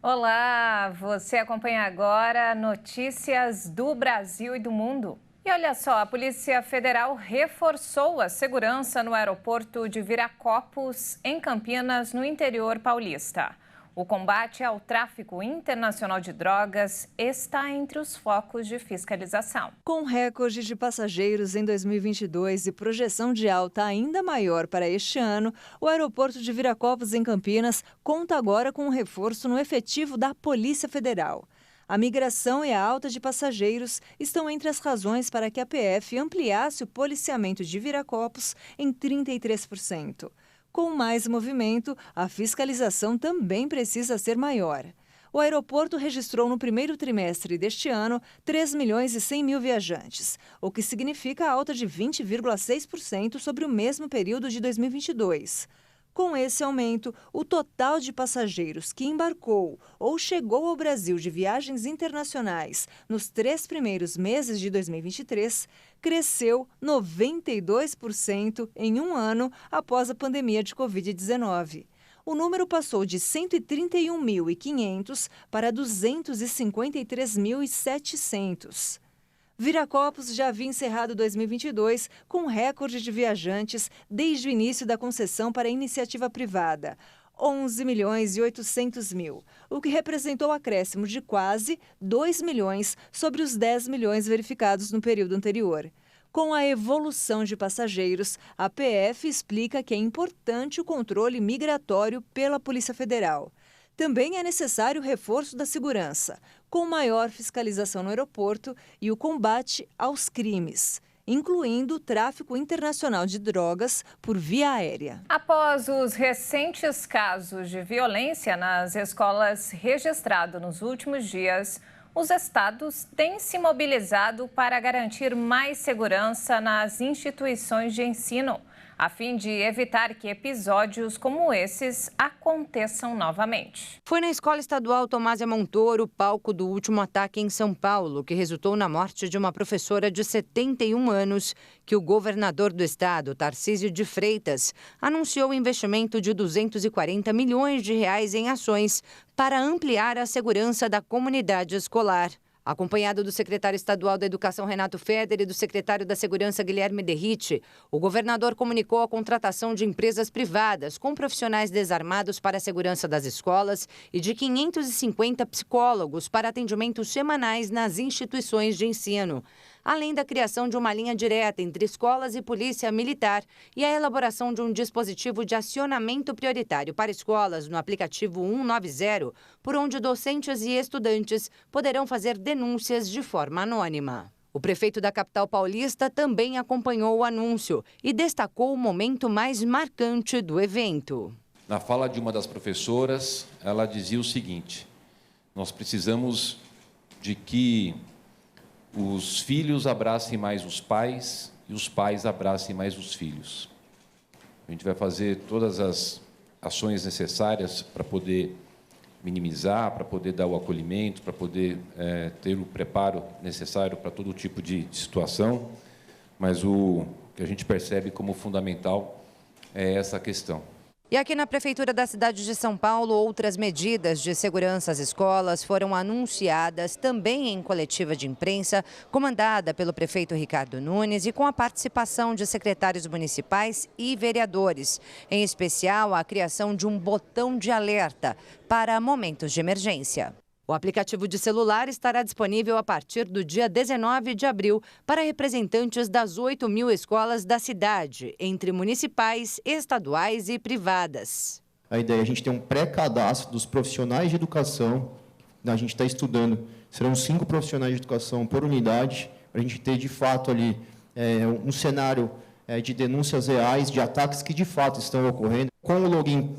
Olá, você acompanha agora notícias do Brasil e do mundo. E olha só, a Polícia Federal reforçou a segurança no aeroporto de Viracopos, em Campinas, no interior paulista. O combate ao tráfico internacional de drogas está entre os focos de fiscalização. Com recorde de passageiros em 2022 e projeção de alta ainda maior para este ano, o aeroporto de Viracopos, em Campinas, conta agora com um reforço no efetivo da Polícia Federal. A migração e a alta de passageiros estão entre as razões para que a PF ampliasse o policiamento de Viracopos em 33%. Com mais movimento, a fiscalização também precisa ser maior. O aeroporto registrou no primeiro trimestre deste ano 3 milhões e 100 mil viajantes, o que significa alta de 20,6% sobre o mesmo período de 2022. Com esse aumento, o total de passageiros que embarcou ou chegou ao Brasil de viagens internacionais nos 3 primeiros meses de 2023 cresceu 92% em um ano após a pandemia de Covid-19. O número passou de 131.500 para 253.700. Viracopos já havia encerrado 2022 com recorde de viajantes desde o início da concessão para a iniciativa privada, 11 milhões e 800 mil, o que representou acréscimo de quase 2 milhões sobre os 10 milhões verificados no período anterior. Com a evolução de passageiros, a PF explica que é importante o controle migratório pela Polícia Federal. Também é necessário o reforço da segurança, com maior fiscalização no aeroporto e o combate aos crimes, incluindo o tráfico internacional de drogas por via aérea. Após os recentes casos de violência nas escolas registrados nos últimos dias, os estados têm se mobilizado para garantir mais segurança nas instituições de ensino, a fim de evitar que episódios como esses aconteçam novamente. Foi na Escola Estadual Tomásia Montoro, palco do último ataque em São Paulo, que resultou na morte de uma professora de 71 anos, que o governador do estado, Tarcísio de Freitas, anunciou o investimento de 240 milhões de reais em ações para ampliar a segurança da comunidade escolar. Acompanhado do secretário estadual da Educação, Renato Feder, e do secretário da Segurança, Guilherme Derrite, o governador comunicou a contratação de empresas privadas com profissionais desarmados para a segurança das escolas e de 550 psicólogos para atendimentos semanais nas instituições de ensino, além da criação de uma linha direta entre escolas e polícia militar e a elaboração de um dispositivo de acionamento prioritário para escolas no aplicativo 190, por onde docentes e estudantes poderão fazer denúncias de forma anônima. O prefeito da capital paulista também acompanhou o anúncio e destacou o momento mais marcante do evento. Na fala de uma das professoras, ela dizia o seguinte: nós precisamos de que os filhos abracem mais os pais e os pais abracem mais os filhos. A gente vai fazer todas as ações necessárias para poder minimizar, para poder dar o acolhimento, para poder ter o preparo necessário para todo tipo de situação, mas o que a gente percebe como fundamental é essa questão. E aqui na Prefeitura da cidade de São Paulo, outras medidas de segurança às escolas foram anunciadas também em coletiva de imprensa, comandada pelo prefeito Ricardo Nunes e com a participação de secretários municipais e vereadores, em especial a criação de um botão de alerta para momentos de emergência. O aplicativo de celular estará disponível a partir do dia 19 de abril para representantes das 8 mil escolas da cidade, entre municipais, estaduais e privadas. A ideia é a gente ter um pré-cadastro dos profissionais de educação. A gente está estudando, serão 5 profissionais de educação por unidade, para a gente ter, de fato, ali um cenário de denúncias reais, de ataques que, de fato, estão ocorrendo. Com o login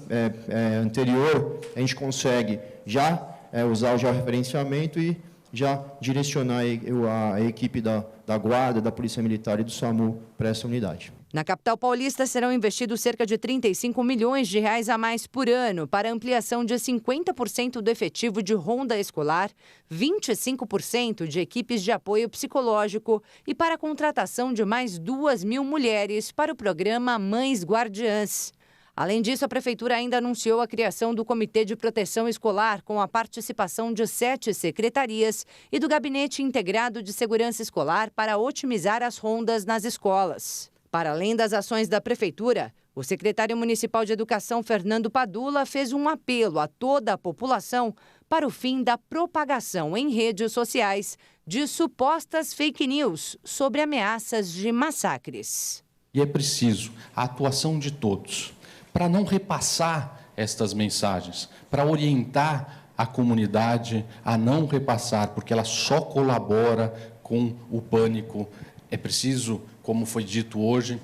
anterior, a gente consegue já usar o georreferenciamento e já direcionar a equipe da Guarda, da Polícia Militar e do SAMU para essa unidade. Na capital paulista serão investidos cerca de 35 milhões de reais a mais por ano para ampliação de 50% do efetivo de ronda escolar, 25% de equipes de apoio psicológico e para a contratação de mais 2 mil mulheres para o programa Mães Guardiãs. Além disso, a Prefeitura ainda anunciou a criação do Comitê de Proteção Escolar, com a participação de 7 secretarias e do Gabinete Integrado de Segurança Escolar para otimizar as rondas nas escolas. Para além das ações da Prefeitura, o secretário municipal de Educação, Fernando Padula, fez um apelo a toda a população para o fim da propagação em redes sociais de supostas fake news sobre ameaças de massacres. E é preciso a atuação de todos para não repassar estas mensagens, para orientar a comunidade a não repassar, porque ela só colabora com o pânico. É preciso, como foi dito hoje,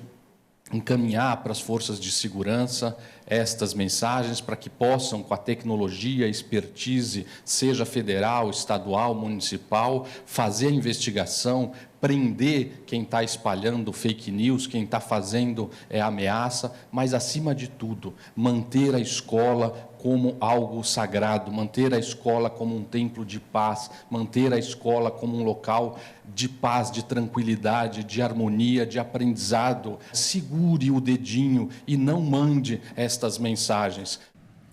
encaminhar para as forças de segurança estas mensagens para que possam, com a tecnologia, a expertise, seja federal, estadual, municipal, fazer a investigação, prender quem está espalhando fake news, quem está fazendo ameaça, mas, acima de tudo, manter a escola como algo sagrado, manter a escola como um templo de paz, manter a escola como um local de paz, de tranquilidade, de harmonia, de aprendizado. Segure o dedinho e não mande estas mensagens.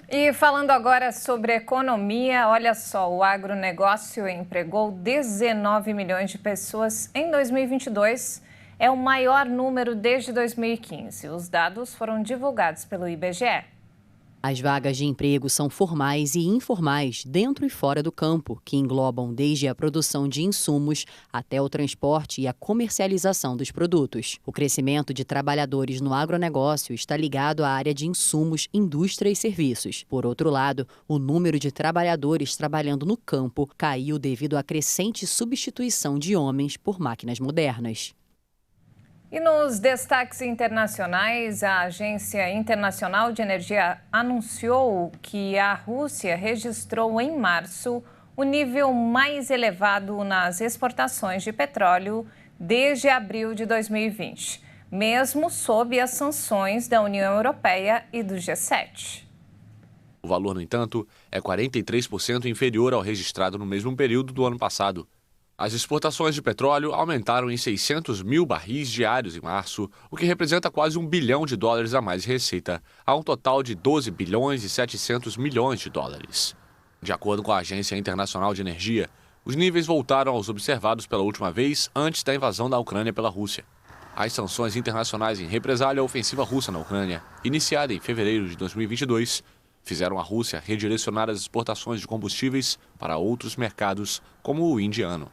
E falando agora sobre economia, olha só, o agronegócio empregou 19 milhões de pessoas em 2022. É o maior número desde 2015. Os dados foram divulgados pelo IBGE. As vagas de emprego são formais e informais, dentro e fora do campo, que englobam desde a produção de insumos até o transporte e a comercialização dos produtos. O crescimento de trabalhadores no agronegócio está ligado à área de insumos, indústria e serviços. Por outro lado, o número de trabalhadores trabalhando no campo caiu devido à crescente substituição de homens por máquinas modernas. E nos destaques internacionais, a Agência Internacional de Energia anunciou que a Rússia registrou em março o nível mais elevado nas exportações de petróleo desde abril de 2020, mesmo sob as sanções da União Europeia e do G7. O valor, no entanto, é 43% inferior ao registrado no mesmo período do ano passado. As exportações de petróleo aumentaram em 600 mil barris diários em março, o que representa quase $1 bilhão a mais de receita, a um total de 12 bilhões e 700 milhões de dólares. De acordo com a Agência Internacional de Energia, os níveis voltaram aos observados pela última vez antes da invasão da Ucrânia pela Rússia. As sanções internacionais em represália à ofensiva russa na Ucrânia, iniciada em fevereiro de 2022, fizeram a Rússia redirecionar as exportações de combustíveis para outros mercados, como o indiano.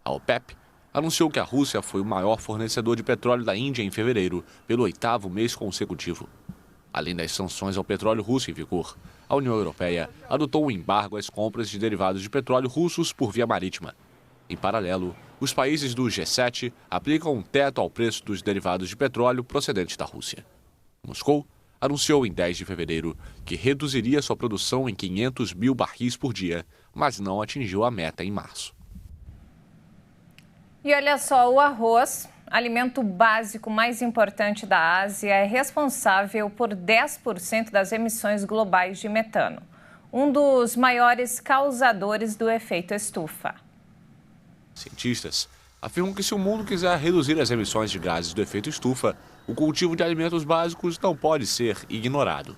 A OPEP anunciou que a Rússia foi o maior fornecedor de petróleo da Índia em fevereiro, pelo 8º mês consecutivo. Além das sanções ao petróleo russo em vigor, a União Europeia adotou um embargo às compras de derivados de petróleo russos por via marítima. Em paralelo, os países do G7 aplicam um teto ao preço dos derivados de petróleo procedentes da Rússia. Moscou anunciou em 10 de fevereiro que reduziria sua produção em 500 mil barris por dia, mas não atingiu a meta em março. E olha só, o arroz, alimento básico mais importante da Ásia, é responsável por 10% das emissões globais de metano, um dos maiores causadores do efeito estufa. Cientistas afirmam que se o mundo quiser reduzir as emissões de gases do efeito estufa, o cultivo de alimentos básicos não pode ser ignorado.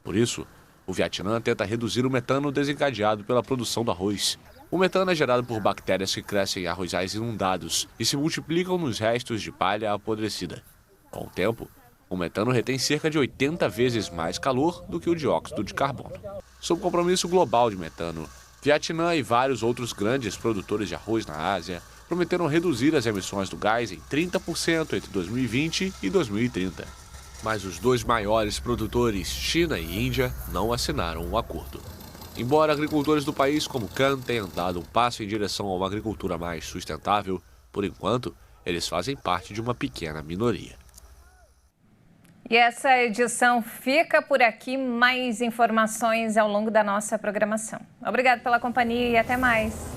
Por isso, o Vietnã tenta reduzir o metano desencadeado pela produção do arroz. O metano é gerado por bactérias que crescem em arrozais inundados e se multiplicam nos restos de palha apodrecida. Com o tempo, o metano retém cerca de 80 vezes mais calor do que o dióxido de carbono. Sob o compromisso global de metano, Vietnã e vários outros grandes produtores de arroz na Ásia prometeram reduzir as emissões do gás em 30% entre 2020 e 2030. Mas os dois maiores produtores, China e Índia, não assinaram o acordo. Embora agricultores do país como Can tenham dado um passo em direção a uma agricultura mais sustentável, por enquanto, eles fazem parte de uma pequena minoria. E essa edição fica por aqui. Mais informações ao longo da nossa programação. Obrigada pela companhia e até mais.